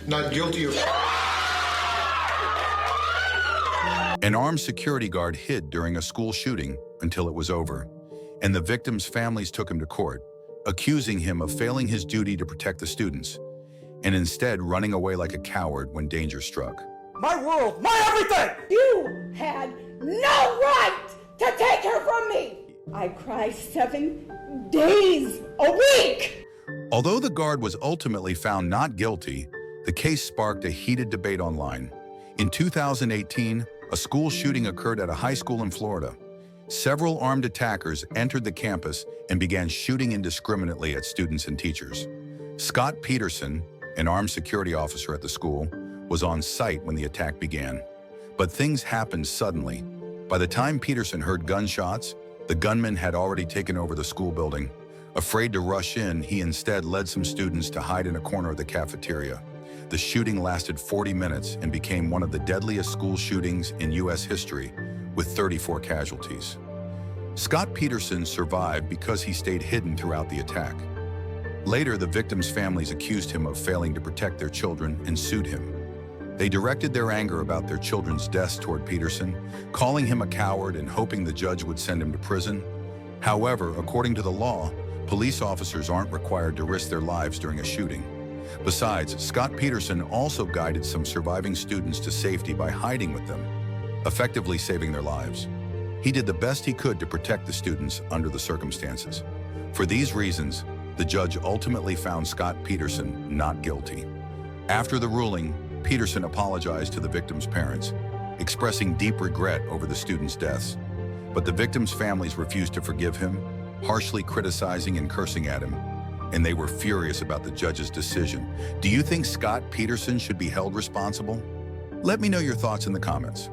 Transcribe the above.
Not guilty of... An armed security guard hid during a school shooting until it was over, and the victims' families took him to court, accusing him of failing his duty to protect the students, and instead running away like a coward when danger struck. My world, my everything! You had no right to take her from me! I cry 7 days a week! Although the guard was ultimately found not guilty, the case sparked a heated debate online. In 2018, a school shooting occurred at a high school in Florida. Several armed attackers entered the campus and began shooting indiscriminately at students and teachers. Scott Peterson, an armed security officer at the school, was on site when the attack began. But things happened suddenly. By the time Peterson heard gunshots, the gunman had already taken over the school building. Afraid to rush in, he instead led some students to hide in a corner of the cafeteria. The shooting lasted 40 minutes and became one of the deadliest school shootings in U.S. history, with 34 casualties. Scott Peterson survived because he stayed hidden throughout the attack. Later, the victims' families accused him of failing to protect their children and sued him. They directed their anger about their children's deaths toward Peterson, calling him a coward and hoping the judge would send him to prison. However, according to the law, police officers aren't required to risk their lives during a shooting. Besides, Scott Peterson also guided some surviving students to safety by hiding with them, effectively saving their lives. He did the best he could to protect the students under the circumstances. For these reasons, the judge ultimately found Scott Peterson not guilty. After the ruling, Peterson apologized to the victims' parents, expressing deep regret over the students' deaths. But the victims' families refused to forgive him, harshly criticizing and cursing at him, and they were furious about the judge's decision. Do you think Scott Peterson should be held responsible? Let me know your thoughts in the comments.